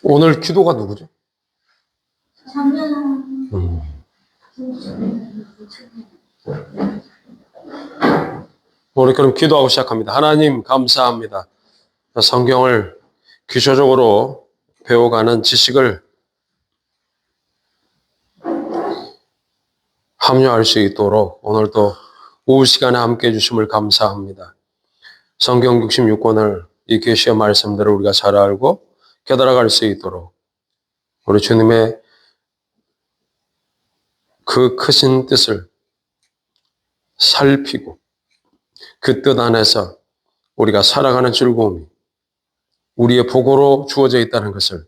오늘 기도가 누구죠? 작년 우리 그럼 기도하고 시작합니다. 하나님 감사합니다. 성경을 기초적으로 배워가는 지식을 합류할 수 있도록 오늘도 오후 시간에 함께 해주심을 감사합니다. 성경 66권을 이 계시의 말씀들을 우리가 잘 알고 깨달아갈 수 있도록 우리 주님의 그 크신 뜻을 살피고 그 뜻 안에서 우리가 살아가는 즐거움이 우리의 복으로 주어져 있다는 것을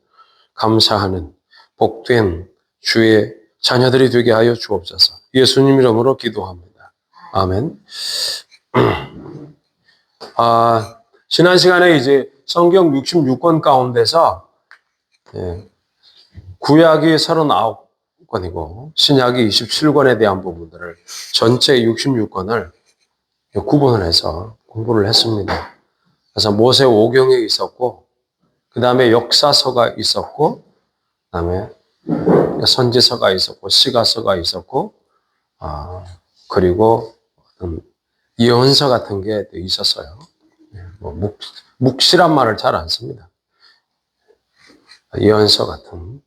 감사하는 복된 주의 자녀들이 되게 하여 주옵소서. 예수님 이름으로 기도합니다. 아멘. 지난 시간에 이제 성경 66권 가운데서 구약이 39권이고 신약이 27권에 대한 부분들을 전체 66권을 구분을 해서 공부를 했습니다. 그래서 모세 오경이 있었고 그 다음에 역사서가 있었고 그 다음에 선지서가 있었고 시가서가 있었고 그리고 예언서 같은 게 있었어요. 묵시란 말을 잘 안 씁니다. 예언서 같은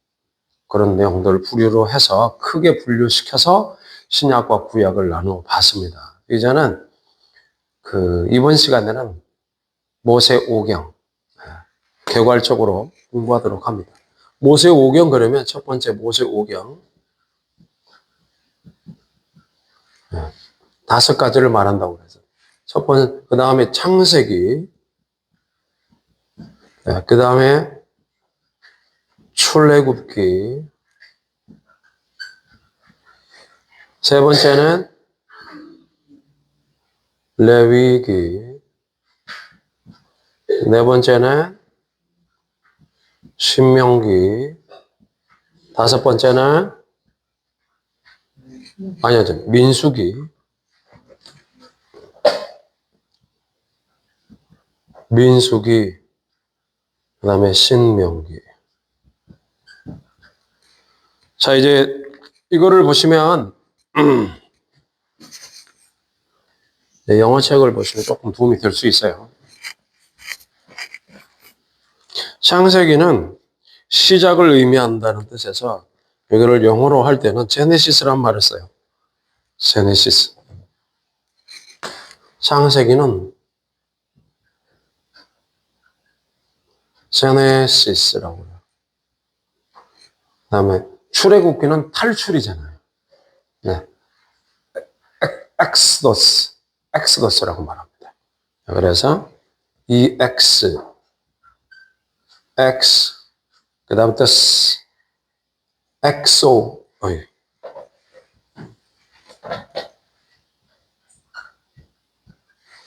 그런 내용들을 부류로 해서 크게 분류시켜서 신약과 구약을 나누어 봤습니다. 이제는 이번 시간에는 모세 오경 개괄적으로 공부하도록 합니다. 모세 오경 그러면 첫 번째 모세 오경 5가지를 말한다고 그래서 첫 번째 그 다음에 창세기 그 다음에 출애굽기 세 번째는 레위기 네 번째는 신명기 다섯 번째는 민수기 그 다음에 신명기. 자, 이제 이거를 보시면 영어책을 보시면 조금 도움이 될 수 있어요. 창세기는 시작을 의미한다는 뜻에서 이거를 영어로 할 때는 제네시스란 말을 써요. 제네시스. 창세기는 제네시스라고 해요. 그 다음에 출애굽기는 탈출이잖아요. 네. 엑스더스라고 말합니다. 그래서 이 X, 그 다음부터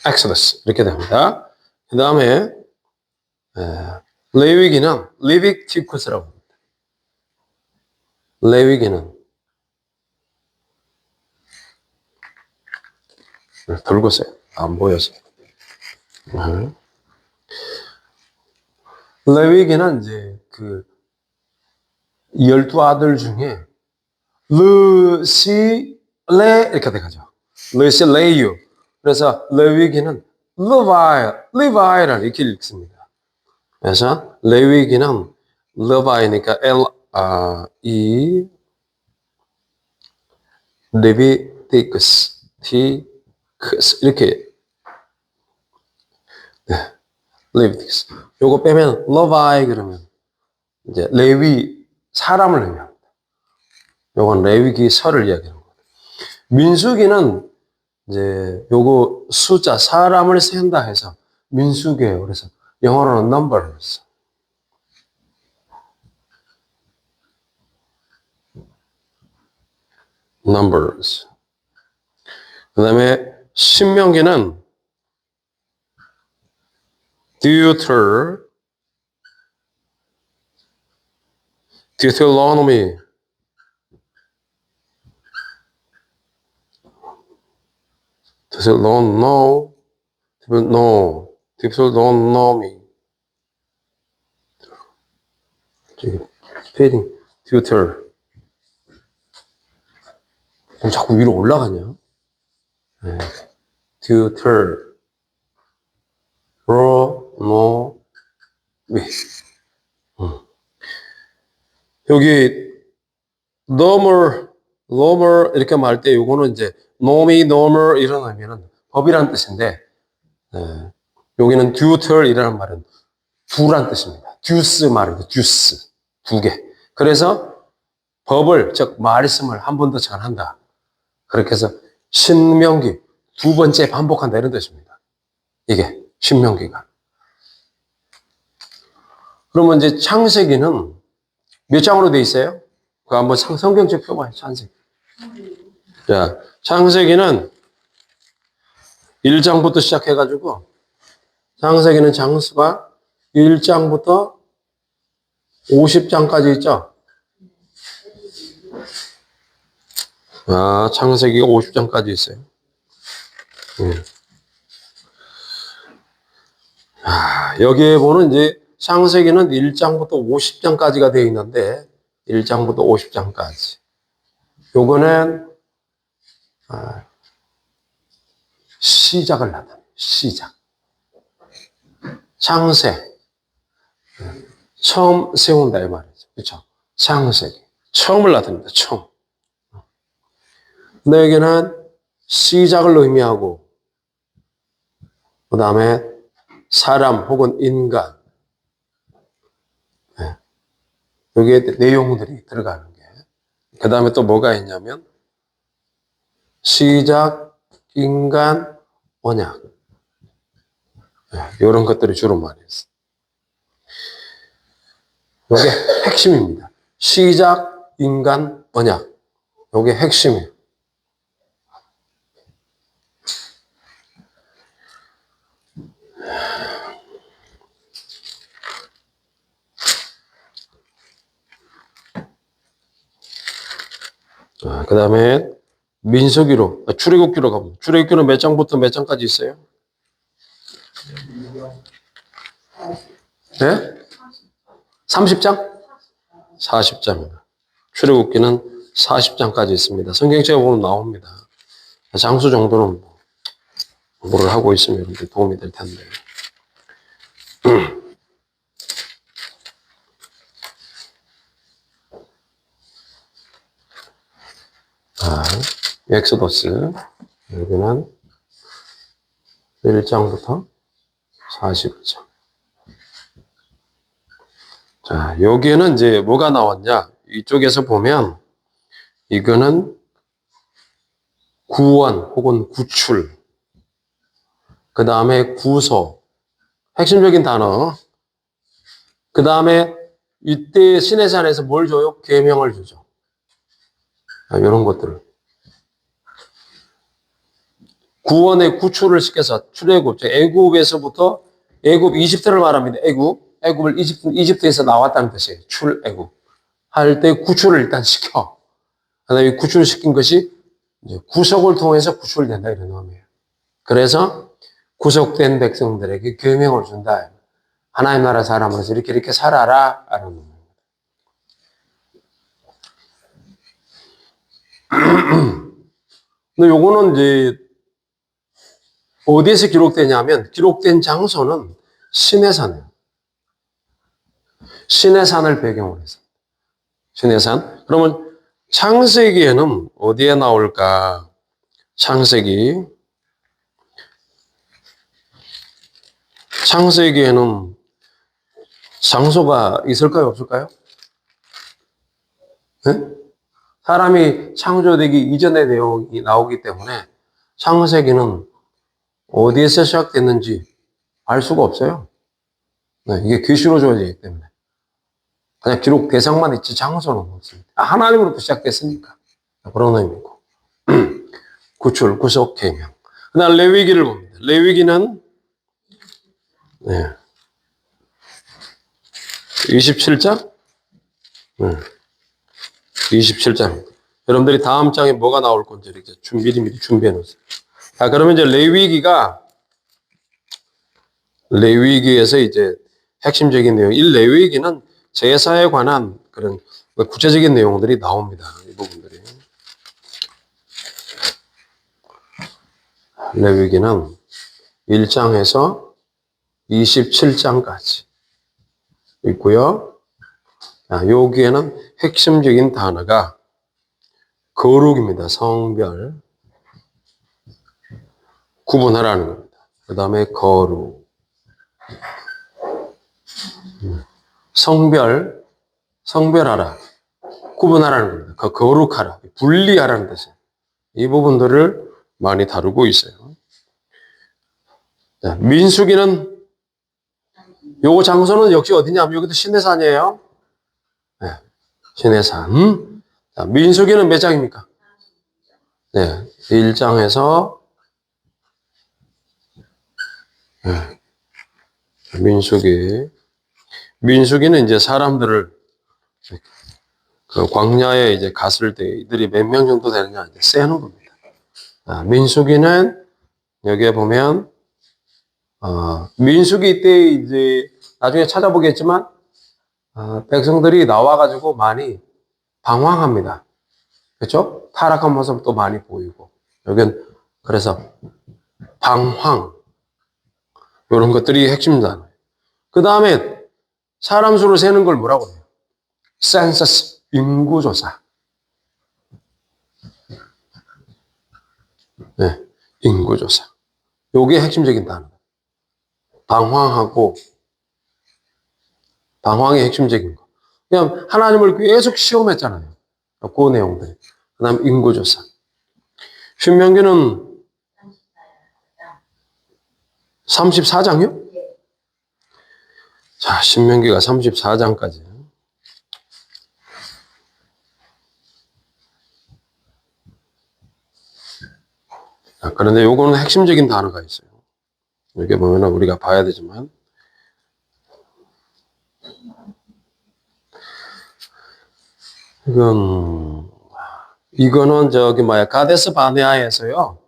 엑소더스 이렇게 됩니다. 그 다음에 레위기는 리빅티쿠스라고 합니다. 레위기는 들고 있어요. 안 보여서. 레위기는 이제 12아들 중에 르시레 이렇게 돼가죠. 르시레유. 그래서 레위기는 리바이를 이렇게 읽습니다. 그래서 레위기는 리바이니까 레비티크스 이렇게 레비티크스. 요거 빼면 러바이 그러면 이제 레위 사람을 의미합니다. 요건 레위기 설을 이야기하는 거예요. 민수기는 이제 요거 숫자 사람을 센다 해서 민수기예요. 그래서 영어로는 numbers. 그 다음에 신명기는 Deuteronomy, 스페링, 튜터. 자꾸 위로 올라가냐? 네. 튜터. 위. 여기 normal 이렇게 말할 때 요거는 이제 norm이 normal 이런 의미는 법이라는 뜻인데 여기는 tutor이라는 말은 두란 뜻입니다. 듀스 말입니다. 듀스. 두 개. 그래서 법을, 즉 말씀을 한 번 더 전한다. 그렇게 해서 신명기 두 번째 반복한다 이런 뜻입니다. 이게 신명기가. 그러면 이제 창세기는 몇 장으로 돼 있어요? 그 한번 성경책 펴봐요. 창세기. 자, 창세기는 1장부터 시작해가지고 창세기는 장수가 1장부터 50장까지 있죠? 아, 창세기가 50장까지 있어요. 여기에 보는 이제 창세기는 1장부터 50장까지가 되어 있는데 1장부터 50장까지. 요거는 시작을 나타내요. 시작. 창세. 처음 세운다 이 말이죠. 그렇죠? 창세기. 처음을 나타냅니다. 처음. 근데 여기는 시작을 의미하고 그 다음에 사람 혹은 인간 여기에 내용들이 들어가는 게 그 다음에 또 뭐가 있냐면 시작, 인간, 언약 이런 것들이 주로 많이 있어요. 이게 핵심입니다. 시작, 인간, 언약 이게 핵심이에요. 그 다음에 민수기로, 출애굽기로 가보면 출애굽기는 몇 장부터 몇 장까지 있어요? 네? 30장? 40장입니다. 출애굽기는 40장까지 있습니다. 성경책에 보면 나옵니다. 장수 정도는 공부를 하고 있으면 도움이 될 텐데. 엑소더스 여기는 1장부터 40장. 자, 여기에는 이제 뭐가 나왔냐? 이쪽에서 보면 이거는 구원 혹은 구출, 그 다음에 구속, 핵심적인 단어. 그 다음에 이때 시내산에서 뭘 줘요? 계명을 주죠. 이런 것들을. 구원의 구출을 시켜서 출애굽, 애굽에서부터 애굽 이집트를 말합니다. 애굽을 이집트에서 나왔다는 뜻이에요. 출애굽. 할 때 구출을 일단 시켜. 그다음에 구출을 시킨 것이 이제 구속을 통해서 구출된다 이런 의미예요. 그래서 구속된 백성들에게 계명을 준다. 하나님 나라 사람으로서 이렇게 살아라. 라는 의미입니다. 근데 요거는 이제 어디에서 기록되냐면 기록된 장소는 시내산이에요. 시내산을 배경으로 해서. 시내산. 그러면 창세기에는 어디에 나올까? 창세기에는 장소가 있을까요? 없을까요? 네? 사람이 창조되기 이전의 내용이 나오기 때문에 창세기는 어디에서 시작됐는지 알 수가 없어요. 네, 이게 계시로 주어지기 때문에. 그냥 기록 대상만 있지 장소는 없습니다. 하나님으로부터 시작됐으니까. 그런 의미고. 구출, 구속, 계명. 그다음 레위기를 봅니다. 레위기는 27장? 27장. 여러분들이 다음 장에 뭐가 나올 건지 이렇게 미리 준비해 놓으세요. 자, 그러면 이제 레위기에서 이제 핵심적인 내용. 이 레위기는 제사에 관한 그런 구체적인 내용들이 나옵니다. 이 부분들이. 레위기는 1장에서 27장까지 있고요. 여기에는 핵심적인 단어가 거룩입니다. 성별. 구분하라는 겁니다. 그 다음에 거룩. 성별하라. 구분하라는 겁니다. 거룩하라. 분리하라는 뜻이에요. 이 부분들을 많이 다루고 있어요. 자, 민수기는 요 장소는 역시 어디냐면 여기도 시내산이에요. 네, 시내산. 자, 민수기는 몇 장입니까? 네, 1장에서 네, 민수기는 이제 사람들을 그 광야에 이제 갔을 때 이들이 몇 명 정도 되느냐 이제 세는 겁니다. 민수기는 여기에 보면 민수기 때 이제 나중에 찾아보겠지만 백성들이 나와가지고 많이 방황합니다. 그렇죠? 타락한 모습도 많이 보이고 여긴 그래서 방황 이런 것들이 핵심이다. 그 다음에 사람 수를 세는 걸 뭐라고 해요? 센서스, 인구조사. 네, 인구조사. 요게 핵심적인 단어. 방황이 핵심적인 거. 그냥 하나님을 계속 시험했잖아요. 그 내용들. 그 다음 인구조사. 신명기는 34장이요? 자, 신명기가 34장까지. 그런데 요거는 핵심적인 단어가 있어요. 여기 보면 우리가 봐야 되지만. 이거는 가데스 바네아에서요.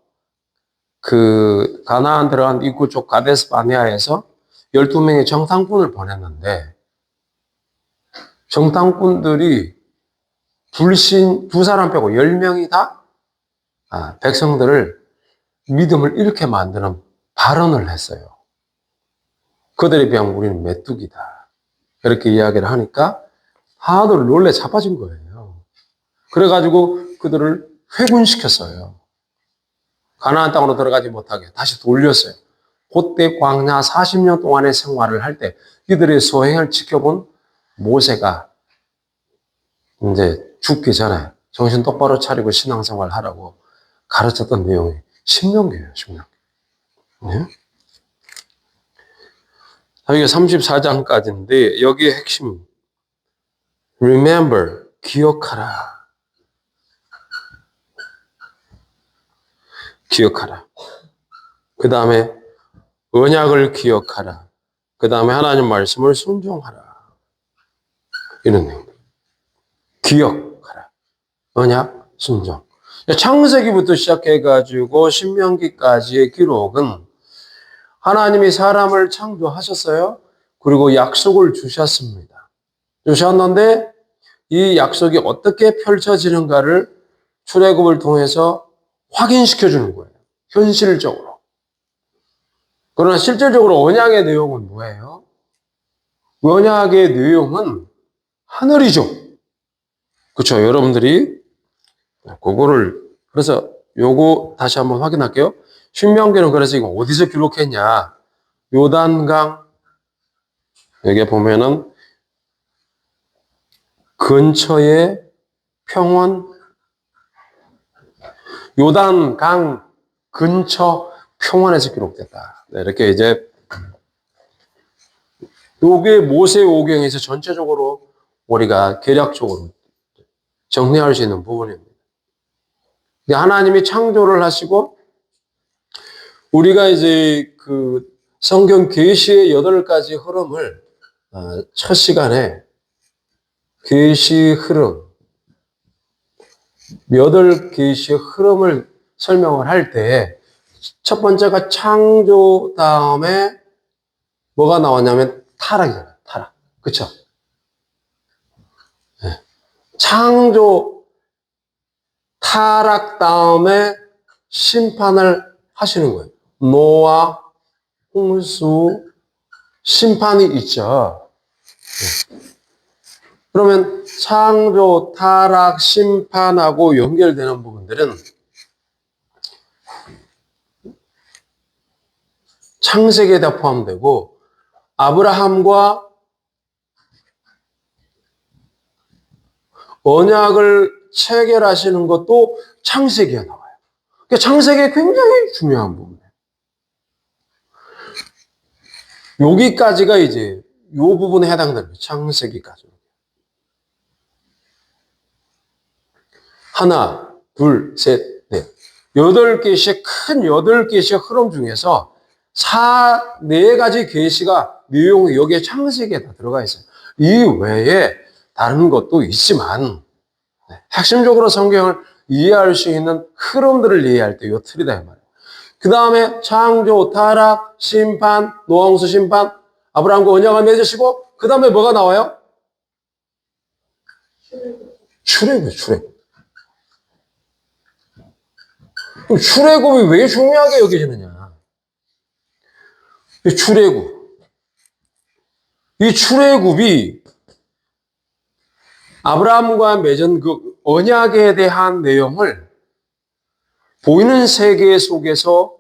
그 가나안 들어간 입구 쪽 가데스 바네아에서 12명의 정탐꾼을 보냈는데 정탐꾼들이 두 사람 빼고 10명이 다 백성들을 믿음을 잃게 만드는 발언을 했어요. 그들에 비하면 우리는 메뚜기다. 이렇게 이야기를 하니까 다들 놀래 자빠진 거예요. 그래가지고 그들을 회군시켰어요. 가나안 땅으로 들어가지 못하게 다시 돌렸어요. 그때 광야 40년 동안의 생활을 할 때 이들의 소행을 지켜본 모세가 이제 죽기 전에 정신 똑바로 차리고 신앙생활 하라고 가르쳤던 내용이 신명기예요, 신명기. 네? 이게 34장까지인데 여기에 핵심 remember, 기억하라. 그 다음에 언약을 기억하라. 그 다음에 하나님 말씀을 순종하라. 이런 내용. 기억하라. 언약, 순종. 창세기부터 시작해가지고 신명기까지의 기록은 하나님이 사람을 창조하셨어요. 그리고 약속을 주셨는데 이 약속이 어떻게 펼쳐지는가를 출애굽을 통해서 확인시켜 주는 거예요. 현실적으로. 그러나 실질적으로 언약의 내용은 뭐예요? 언약의 내용은 하늘이죠. 그렇죠? 여러분들이 그래서 요거 다시 한번 확인할게요. 신명기는 그래서 이거 어디서 기록했냐? 요단강 여기 보면은 근처의 평원 요단강 근처 평원에서 기록됐다. 네, 이렇게 이제 요게 모세오경에서 전체적으로 우리가 개략적으로 정리할 수 있는 부분입니다. 하나님이 창조를 하시고 우리가 이제 그 성경 계시의 8가지 흐름을 첫 시간에 계시 흐름 8계시의 흐름을 설명을 할 때 첫 번째가 창조 다음에 뭐가 나왔냐면 타락이잖아요. 타락. 그쵸? 창조, 타락 다음에 심판을 하시는 거예요. 노아, 홍수, 심판이 있죠. 그러면 창조, 타락, 심판하고 연결되는 부분들은 창세기에 다 포함되고, 아브라함과 언약을 체결하시는 것도 창세기에 나와요. 그러니까 창세기에 굉장히 중요한 부분이에요. 여기까지가 이제 이 부분에 해당됩니다. 창세기까지. 하나, 둘, 셋, 넷. 8개씩, 큰 8개씩 흐름 중에서 4가지 계시가 내용이 여기에 창세기에 다 들어가 있어요. 이 외에 다른 것도 있지만, 핵심적으로 성경을 이해할 수 있는 흐름들을 이해할 때 이 틀이다, 이 말이에요. 그 다음에 창조, 타락, 심판, 노아홍수 심판, 아브라함과 언약을 맺으시고, 그 다음에 뭐가 나와요? 출애굽이에요, 출애굽. 그럼 출애굽이 왜 중요하게 여겨지느냐? 이 출애굽. 이 출애굽이 아브라함과 맺은 그 언약에 대한 내용을 보이는 세계 속에서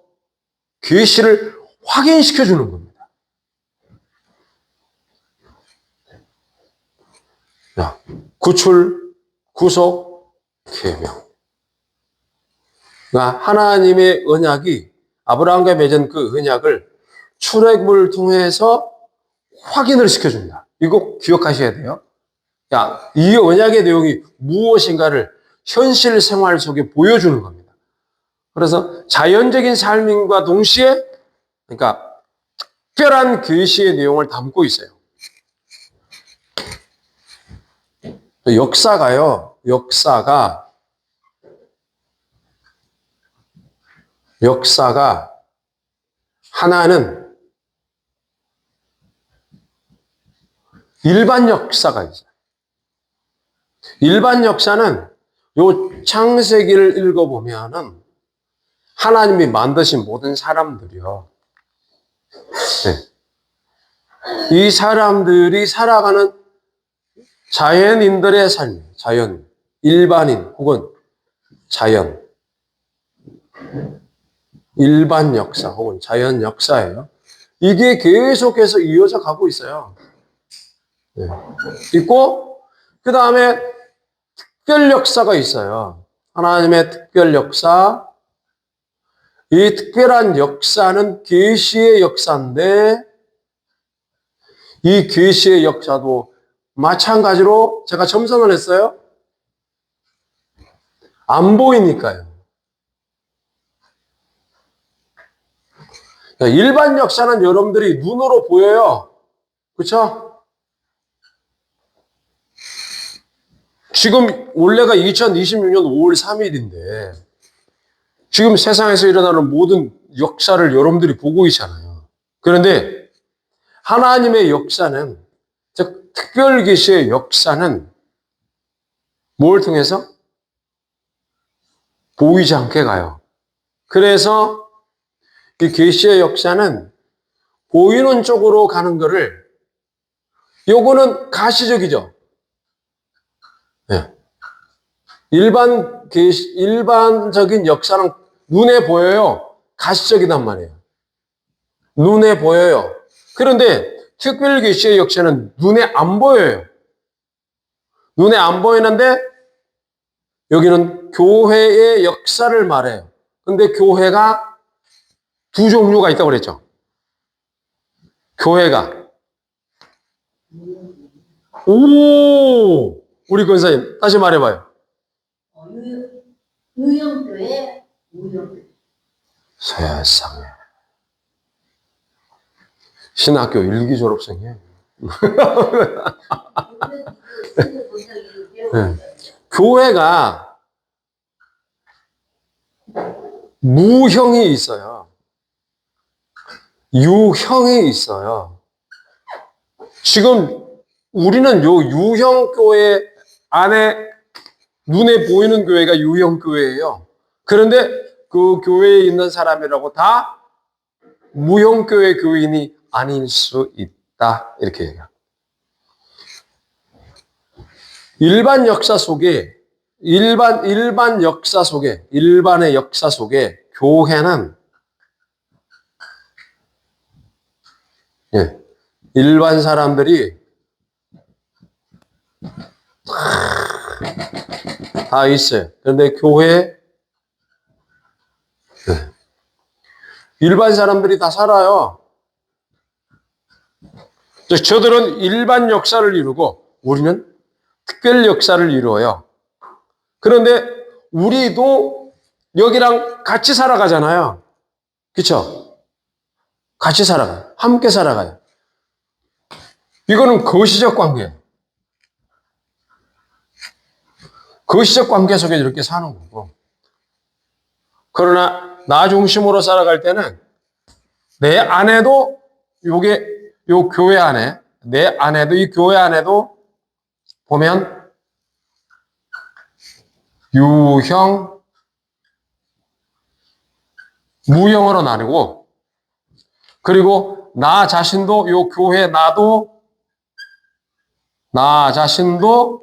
계시를 확인시켜 주는 겁니다. 야, 구출, 구속, 계명. 그러니까 하나님의 언약이 아브라함과 맺은 그 언약을 출애굽을 통해서 확인을 시켜준다. 이거 기억하셔야 돼요. 야, 이 언약의 내용이 무엇인가를 현실 생활 속에 보여주는 겁니다. 그래서 자연적인 삶과 동시에, 그러니까 특별한 계시의 내용을 담고 있어요. 역사가 하나는 일반 역사가 있어요. 일반 역사는 요 창세기를 읽어보면은 하나님이 만드신 모든 사람들이요. 네. 이 사람들이 살아가는 자연인들의 삶, 자연, 일반인 혹은 자연, 일반 역사 혹은 자연 역사예요. 이게 계속해서 이어져 가고 있어요. 네. 있고, 그 다음에 특별 역사가 있어요. 하나님의 특별 역사. 이 특별한 역사는 계시의 역사인데, 이 계시의 역사도 마찬가지로 제가 첨언을 했어요. 안 보이니까요. 일반 역사는 여러분들이 눈으로 보여요. 그렇죠? 지금 원래가 2026년 5월 3일인데 지금 세상에서 일어나는 모든 역사를 여러분들이 보고 있잖아요. 그런데 하나님의 역사는, 즉 특별 계시의 역사는 뭘 통해서? 보이지 않게 가요. 그래서 이 계시의 역사는 보이는 쪽으로 가는 거를, 요거는 가시적이죠. 네. 일반적인 역사는 눈에 보여요. 가시적이단 말이에요. 눈에 보여요. 그런데 특별 계시의 역사는 눈에 안 보여요. 눈에 안 보이는데 여기는 교회의 역사를 말해요. 근데 교회가 두 종류가 있다고 그랬죠. 교회가. 오! 우리 권사님, 다시 말해봐요. 유형교회, 무형교회. 세상에. 신학교 1기 졸업생이에요. 네. 교회가 무형이 있어요. 유형이 있어요. 지금 우리는 요 유형 교회 안에 눈에 보이는 교회가 유형교회예요. 그런데 그 교회에 있는 사람이라고 다 무형교회 교인이 아닐 수 있다. 이렇게 얘기해요. 일반 역사 속에, 일반의 역사 속에 교회는 일반 사람들이 다 있어요. 그런데 교회 일반 사람들이 다 살아요. 저들은 일반 역사를 이루고 우리는 특별 역사를 이루어요. 그런데 우리도 여기랑 같이 살아가잖아요. 그렇죠? 같이 살아가요. 함께 살아가요. 이거는 거시적 관계예요. 거시적 관계 속에 이렇게 사는 거고. 그러나 나 중심으로 살아갈 때는 내 안에도 요 교회 안에, 내 안에도 이 교회 안에도 보면 유형, 무형으로 나뉘고, 그리고 나 자신도 요 교회 나 자신도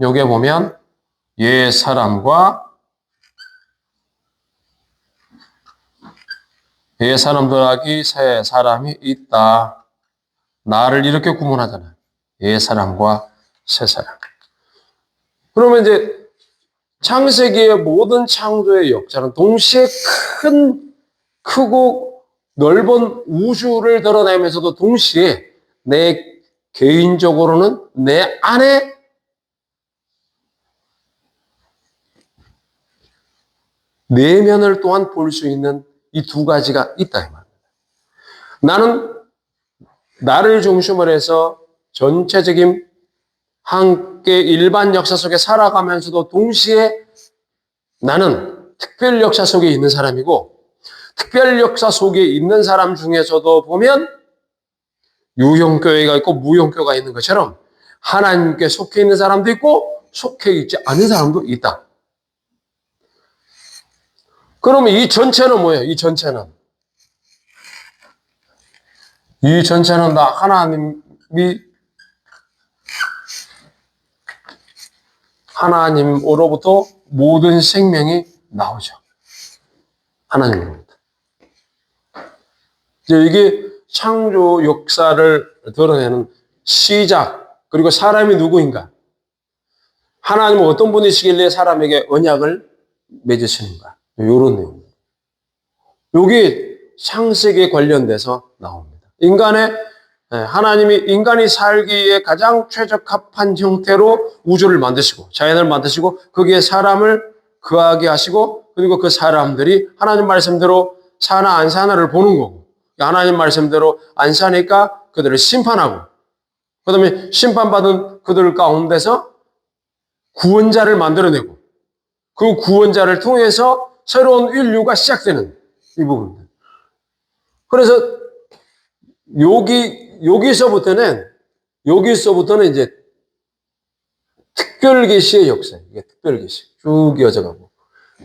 여기에 보면 옛 사람과 옛 사람 더하기 새 사람이 있다. 나를 이렇게 구분하잖아요. 옛 사람과 새 사람. 그러면 이제 창세기의 모든 창조의 역사는 동시에 크고 넓은 우주를 드러내면서도 동시에 내 개인적으로는 내 안에 내면을 또한 볼 수 있는 이 두 가지가 있다 이 말입니다. 나는 나를 중심으로 해서 전체적인 함께 일반 역사 속에 살아가면서도 동시에 나는 특별 역사 속에 있는 사람이고, 특별 역사 속에 있는 사람 중에서도 보면 유형교회가 있고 무형교회가 있는 것처럼 하나님께 속해 있는 사람도 있고 속해 있지 않은 사람도 있다. 그러면 이 전체는 뭐예요? 이 전체는 다 하나님으로부터 모든 생명이 나오죠. 하나님으로부터. 이게 창조 역사를 드러내는 시작, 그리고 사람이 누구인가? 하나님은 어떤 분이시길래 사람에게 언약을 맺으시는가? 이런 내용입니다. 이게 창세기에 관련돼서 나옵니다. 하나님이 인간이 살기에 가장 최적합한 형태로 우주를 만드시고 자연을 만드시고 거기에 사람을 거하게 하시고, 그리고 그 사람들이 하나님 말씀대로 사나 안 사나를 보는 거고, 하나님 말씀대로 안 사니까 그들을 심판하고, 그 다음에 심판받은 그들 가운데서 구원자를 만들어내고, 그 구원자를 통해서 새로운 인류가 시작되는 이 부분들. 그래서 여기서부터는 이제 특별계시의 역사예요. 이게 특별계시. 쭉 이어져가고.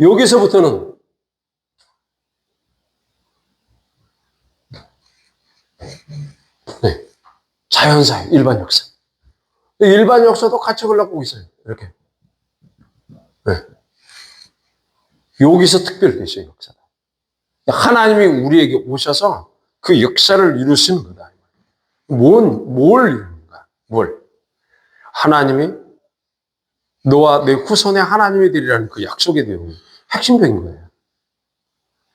여기서부터는 자연사예요. 일반 역사. 일반 역사도 같이 흘러가고 있어요. 이렇게. 여기서 특별계시의 역사다. 하나님이 우리에게 오셔서 그 역사를 이루시는 거다. 뭘 이루는가? 하나님이 너와 내 후손의 하나님이 되리라는 그 약속의 내용이 핵심적인 거예요.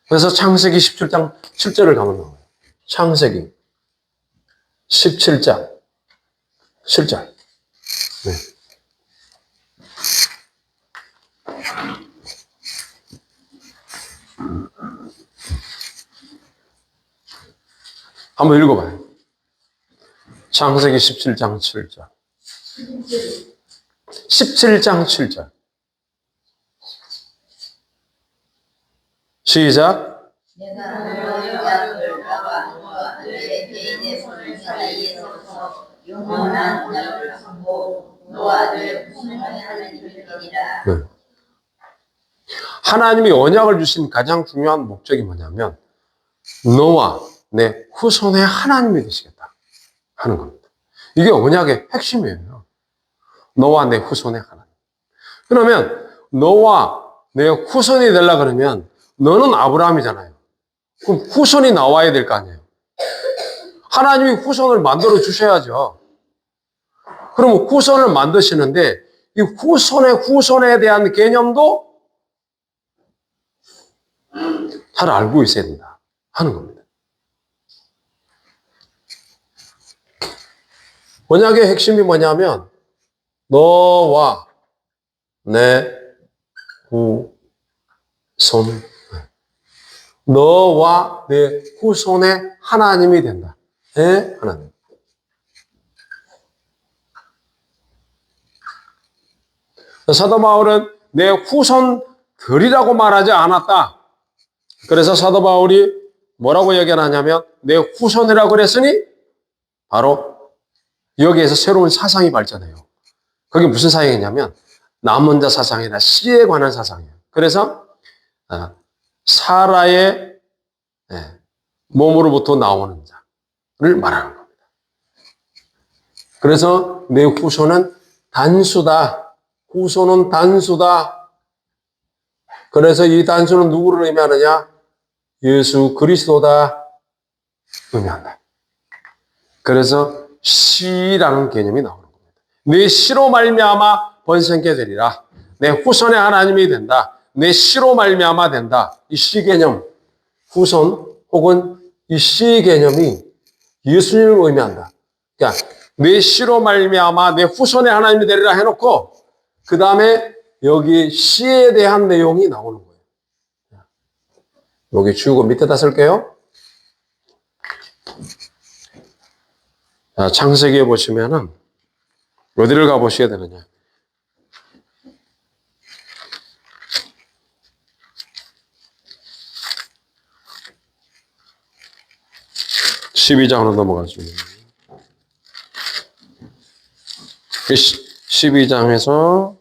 그래서 창세기 17장 7절을 가면 나와요. 창세기 17장 7절. 한번 읽어봐요. 창세기 17장 7절. 17장 7절. 시작. 내가 너의 자손을 잡아 너의 개인의 손 사이에서 영원한 언약을 삼고 너와 너의 후손의 하나님이 되리라. 네. 하나님이 언약을 주신 가장 중요한 목적이 뭐냐면 너와 내 후손의 하나님이 되시겠다 하는 겁니다. 이게 언약의 핵심이에요. 너와 내 후손의 하나님. 그러면 너와 내 후손이 되려고 그러면 너는 아브라함이잖아요. 그럼 후손이 나와야 될 거 아니에요. 하나님이 후손을 만들어 주셔야죠. 그러면 후손을 만드시는데 이 후손에 대한 개념도 잘 알고 있어야 된다 하는 겁니다. 언약의 핵심이 뭐냐면 너와 내 후손, 너와 내 후손의 하나님이 된다. 네? 하나님. 사도 바울은 내 후손들이라고 말하지 않았다. 그래서 사도 바울이 뭐라고 얘기하냐면 내 후손이라고 그랬으니 바로 여기에서 새로운 사상이 발전해요. 그게 무슨 사상이냐면 남은 자 사상이나 씨에 관한 사상이에요. 그래서 사라의 몸으로부터 나오는 자를 말하는 겁니다. 그래서 내 후손은 단수다. 후손은 단수다. 그래서 이 단수는 누구를 의미하느냐? 예수 그리스도다 의미한다. 그래서 씨라는 개념이 나오는 겁니다. 내 씨로 말미암아 번성케 되리라. 내 후손의 하나님이 된다. 내 씨로 말미암아 된다. 이 씨 개념, 후손 혹은 이 씨 개념이 예수님을 의미한다. 그러니까 내 씨로 말미암아 내 후손의 하나님이 되리라 해놓고 그 다음에 여기 씨에 대한 내용이 나오는 거예요. 여기 지우고 밑에다 쓸게요. 자, 창세기에 보시면은 어디를 가보셔야 되느냐. 12장으로 넘어가시면 12장에서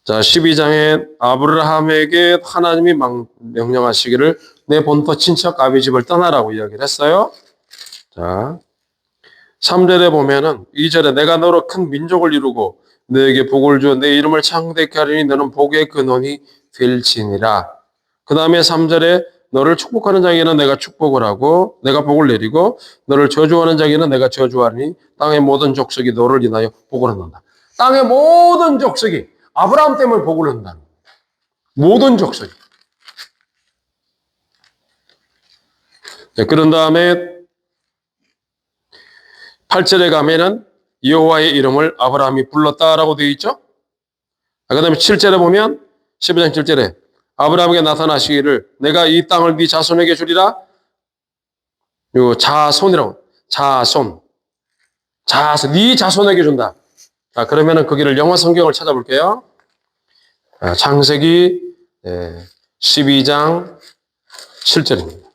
자 12장에 아브라함에게 하나님이 명령하시기를 내 본토 친척 아비 집을 떠나라고 이야기를 했어요. 자 3절에 보면은 2절에 내가 너로 큰 민족을 이루고 너에게 복을 주어 내 이름을 창대케 하리니 너는 복의 근원이 될지니라. 그 다음에 3절에 너를 축복하는 자에게는 내가 축복을 하고 내가 복을 내리고 너를 저주하는 자에게는 내가 저주하리니 땅의 모든 족속이 너를 인하여 복을 얻는다. 땅의 모든 족속이 아브라함 때문에 복을 얻는다. 모든 족속이. 네, 그런 다음에 8절에 가면은 여호와의 이름을 아브라함이 불렀다라고 되어 있죠. 그 다음에 7절에 보면 12장 7절에 아브라함에게 나타나시기를 내가 이 땅을 네 자손에게 주리라. 요 자손이라고. 자손. 네 자손에게 준다. 자, 그러면은 거기를 영어 성경을 찾아볼게요. 창세기 12장 7절입니다.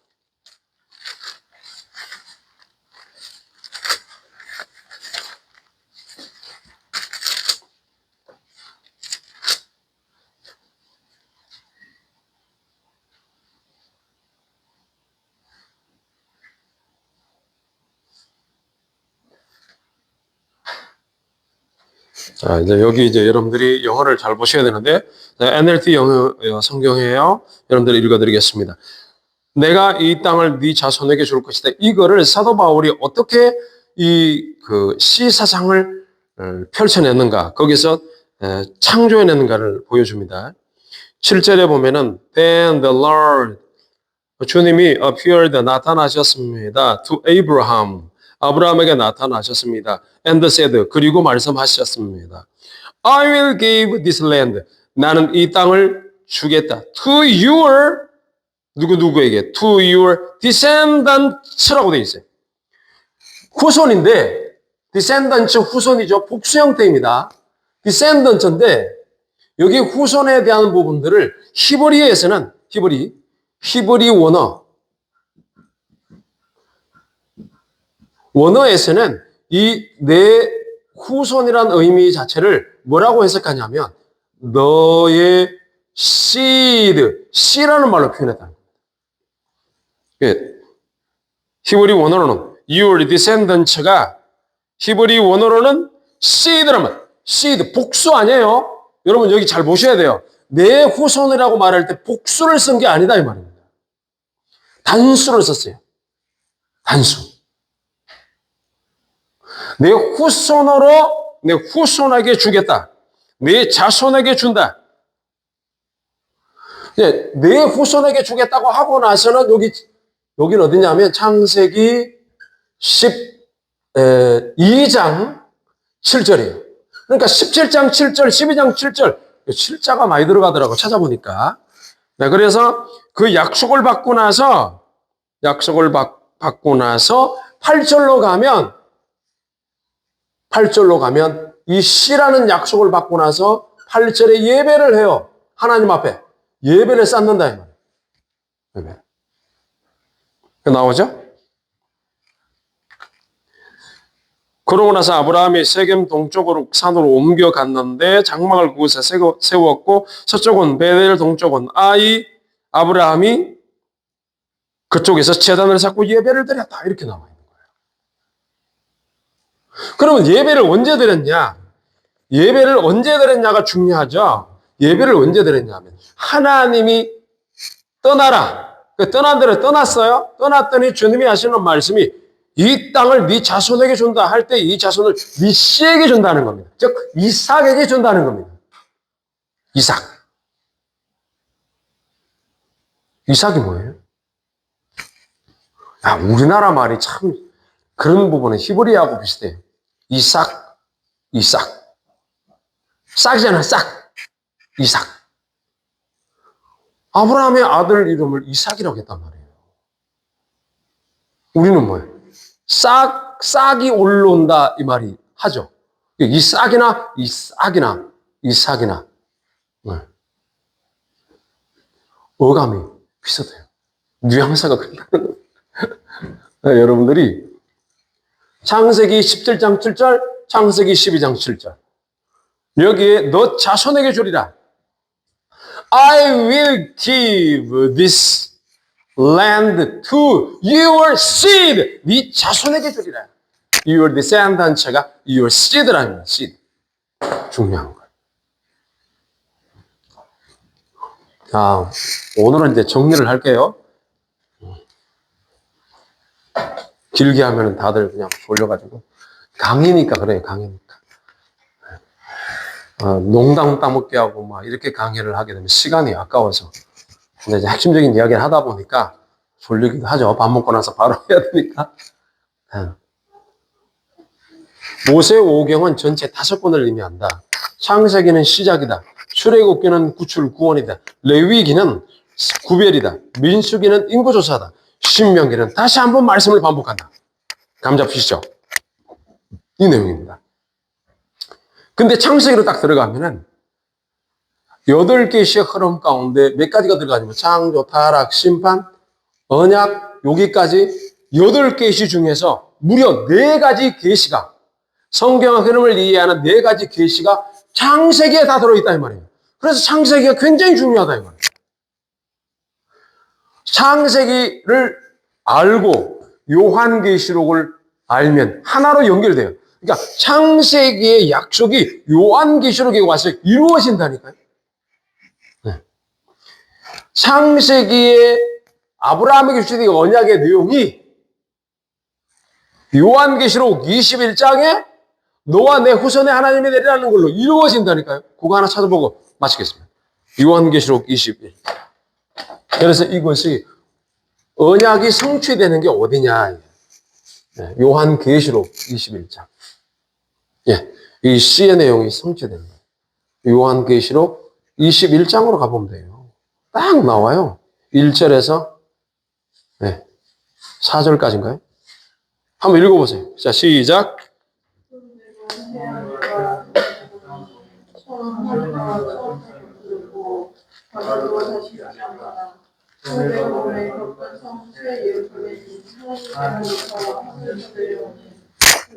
자, 이제 여기 이제 여러분들이 영어를 잘 보셔야 되는데, NLT 영어 성경이에요. 여러분들 읽어드리겠습니다. 내가 이 땅을 네 자손에게 줄 것이다. 이거를 사도 바울이 어떻게 시 사상을 펼쳐냈는가, 거기서 창조해냈는가를 보여줍니다. 7절에 보면은, Then the Lord, 주님이 appeared, 나타나셨습니다. To Abraham, 아브라함에게 나타나셨습니다. And said, 그리고 말씀하셨습니다. I will give this land, 나는 이 땅을 주겠다. To your, 누구에게? To your descendants라고 되어 있어요. 후손인데, descendants 후손이죠. 복수 형태입니다. descendants인데, 여기 후손에 대한 부분들을 히브리어에서는, 히브리 원어에서는 이 내 후손이란 의미 자체를 뭐라고 해석하냐면 너의 씨라는 말로 표현했다. 히브리 원어로는 your descendants가 히브리 원어로는 seed란 말. seed 복수 아니에요. 여러분 여기 잘 보셔야 돼요. 내 후손이라고 말할 때 복수를 쓴 게 아니다 이 말입니다. 단수를 썼어요. 단수. 내 후손으로 내 후손에게 주겠다. 내 자손에게 준다. 내 후손에게 주겠다고 하고 나서는 여기는 어디냐면 창세기 12장 7절이에요. 그러니까 17장 7절, 12장 7절, 7자가 많이 들어가더라고 찾아보니까. 네, 그래서 그 약속을 받고 나서 8절로 가면 이 씨라는 약속을 받고 나서 8절에 예배를 해요. 하나님 앞에 예배를 쌓는다 이 말이에요. 예배. 나오죠? 그러고 나서 아브라함이 세겜 동쪽으로 산으로 옮겨갔는데 장막을 그곳에 세웠고 서쪽은 베델 동쪽은 아이 아브라함이 그쪽에서 제단을 쌓고 예배를 드렸다 이렇게 나와 있는 거예요. 그러면 예배를 언제 드렸냐? 예배를 언제 드렸냐가 중요하죠. 예배를 언제 드렸냐면 하나님이 떠나라. 떠난 대로 떠났어요. 떠났더니 주님이 하시는 말씀이 이 땅을 네 자손에게 준다 할 때 이 자손을 네 씨에게 준다는 겁니다. 즉 이삭에게 준다는 겁니다. 이삭. 이삭이 뭐예요? 우리나라 말이 참 그런 부분은 히브리하고 비슷해요. 이삭. 싹이잖아, 싹. 이삭. 아브라함의 아들 이름을 이삭이라고 했단 말이에요. 우리는 뭐예요? 싹이 올라온다 이 말이 하죠. 이삭이나 네. 어감이 비슷해요. 뉘앙스가 그렇다는 네, 여러분들이 창세기 17장 7절, 창세기 12장 7절 여기에 너 자손에게 주리라. I will give this land to your seed. 네 자손에게 주리라. Your descendants가 your seed라는 거예요. seed. 중요한 거예요. 자, 오늘은 이제 정리를 할게요. 길게 하면 다들 그냥 졸려가지고. 강의니까 그래요, 강의니까. 농담 따먹게 하고 막 이렇게 강의를 하게 되면 시간이 아까워서. 근데 이제 핵심적인 이야기를 하다 보니까 졸리기도 하죠. 밥 먹고 나서 바로 해야 되니까. 모세 오경은 전체 5권을 의미한다. 창세기는 시작이다. 출애굽기는 구출 구원이다. 레위기는 구별이다. 민수기는 인구조사다. 신명기는 다시 한번 말씀을 반복한다. 감 잡히시죠? 이 내용입니다. 근데 창세기로 딱 들어가면은 8개의 흐름 가운데 몇 가지가 들어가냐면 창조, 타락, 심판, 언약, 여기까지 8개 중에서 무려 4가지 계시가 성경의 흐름을 이해하는 4가지 계시가 창세기에 다 들어있다 이 말이에요. 그래서 창세기가 굉장히 중요하다 이 말이에요. 창세기를 알고 요한계시록을 알면 하나로 연결돼요. 그러니까 창세기의 약속이 요한계시록에 와서 이루어진다니까요. 네. 창세기의 아브라함에게 주신 언약의 내용이 요한계시록 21장에 너와 내 후손에 하나님이 내리라는 걸로 이루어진다니까요. 그거 하나 찾아보고 마치겠습니다. 요한계시록 21. 그래서 이것이 언약이 성취되는 게 어디냐. 네, 요한계시록 21장. 예, 이 씨의 내용이 성취되는 거예요. 요한계시록 21장으로 가보면 돼요. 딱 나와요. 1절에서 네, 4절까지인가요? 한번 읽어보세요. 자, 시작.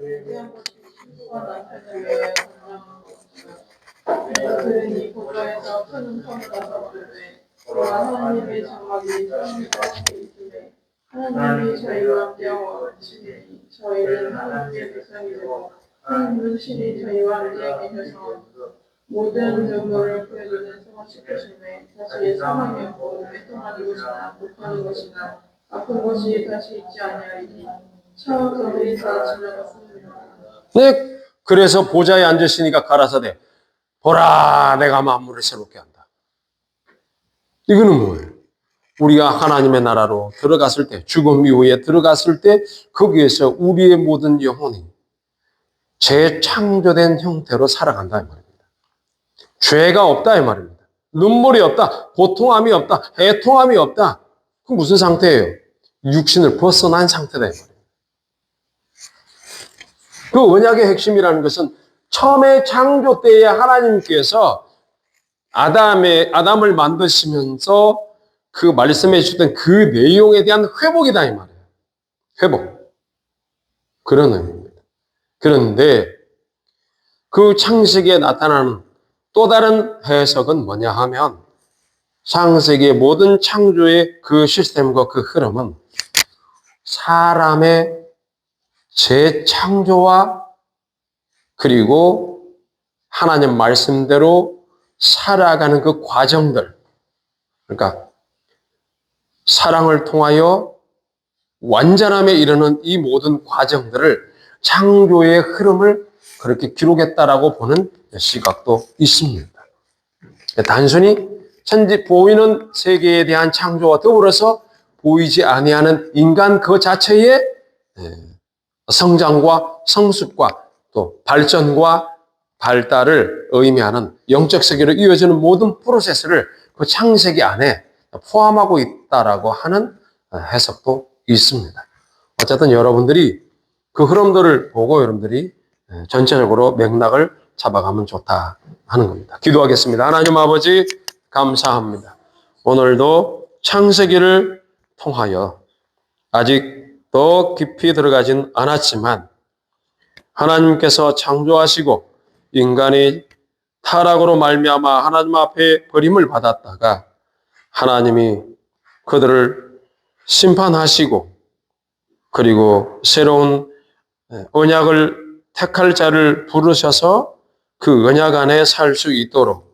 위대한 것이 신부가 남편을 위하여 건장한 것이요 그래서 들으니 보좌에서 큰 음성이 나서 부르되 또한 하나님의 장막이 사람과 함께 있으되 하나님이 저희와 함께하고 계시니 저희는 하나님의 백성이 되고 하나님은 신이 저희와 함께 계셔서 모든 눈물을 보여주는 성화시키시네 다시 사망이 없고 애통하는 것이나 못하는 것이나 아픈 것이 다시 있지 아니하리니 차원들이 다 지나갔습니다. 네, 그래서 보좌에 앉으시니까 가라사대 보라 내가 만물을 새롭게 한다. 이거는 뭐예요? 우리가 하나님의 나라로 들어갔을 때, 죽음 이후에 들어갔을 때 거기에서 우리의 모든 영혼이 재창조된 형태로 살아간다 이 말입니다. 죄가 없다 이 말입니다. 눈물이 없다, 고통함이 없다, 애통함이 없다. 그 무슨 상태예요? 육신을 벗어난 상태다 이 말입니다. 그 언약의 핵심이라는 것은 처음에 창조 때에 하나님께서 아담을 만드시면서 그 말씀해 주셨던 그 내용에 대한 회복이다 이 말이에요. 회복. 그런 의미입니다. 그런데 그 창세기에 나타나는 또 다른 해석은 뭐냐 하면 창세기의 모든 창조의 그 시스템과 그 흐름은 사람의 재창조와 그리고 하나님 말씀대로 살아가는 그 과정들, 그러니까 사랑을 통하여 완전함에 이르는 이 모든 과정들을 창조의 흐름을 그렇게 기록했다라고 보는 시각도 있습니다. 단순히 보이는 세계에 대한 창조와 더불어서 보이지 아니하는 인간 그 자체의 성장과 성숙과 또 발전과 발달을 의미하는 영적 세계로 이어지는 모든 프로세스를 그 창세기 안에 포함하고 있다라고 하는 해석도 있습니다. 어쨌든 여러분들이 그 흐름들을 보고 여러분들이 전체적으로 맥락을 잡아가면 좋다 하는 겁니다. 기도하겠습니다. 하나님 아버지 감사합니다. 오늘도 창세기를 통하여 아직 더 깊이 들어가진 않았지만 하나님께서 창조하시고 인간이 타락으로 말미암아 하나님 앞에 버림을 받았다가 하나님이 그들을 심판하시고 그리고 새로운 언약을 택할 자를 부르셔서 그 언약 안에 살 수 있도록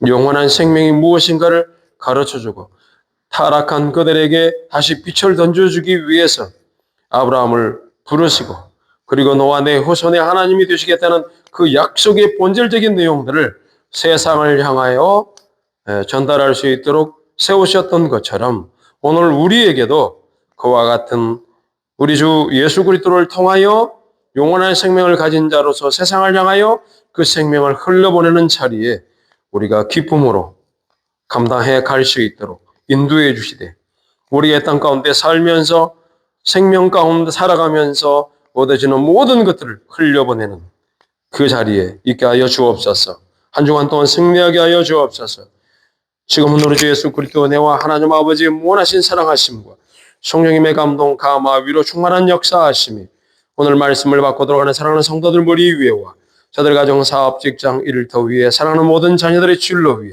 영원한 생명이 무엇인가를 가르쳐주고 타락한 그들에게 다시 빛을 던져주기 위해서 아브라함을 부르시고 그리고 너와 내 후손의 하나님이 되시겠다는 그 약속의 본질적인 내용들을 세상을 향하여 전달할 수 있도록 세우셨던 것처럼 오늘 우리에게도 그와 같은 우리 주 예수 그리스도를 통하여 영원한 생명을 가진 자로서 세상을 향하여 그 생명을 흘려보내는 자리에 우리가 기쁨으로 감당해 갈 수 있도록 인도해 주시되 우리의 땅 가운데 살면서 생명 가운데 살아가면서 얻어지는 모든 것들을 흘려보내는 그 자리에 있게 하여 주옵소서. 한 주간 동안 승리하게 하여 주옵소서. 지금은 우리 주 예수 그리스도 은혜와 하나님 아버지의 무한하신 사랑하심과 성령님의 감동, 감화, 위로 충만한 역사하심이 오늘 말씀을 받고 들어가는 사랑하는 성도들 머리 위에와 저들 가정, 사업, 직장, 일터 위에 사랑하는 모든 자녀들의 진로 위에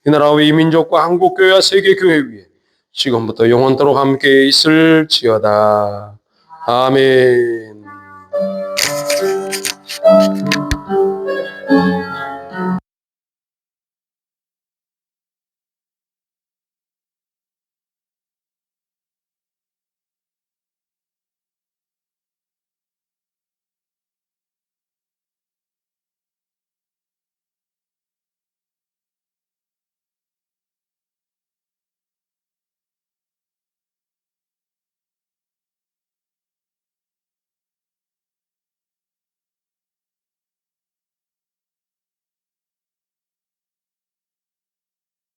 이 나라와 이 민족과 한국교회와 세계교회 위에 지금부터 영원토록 함께 있을지어다. 아멘.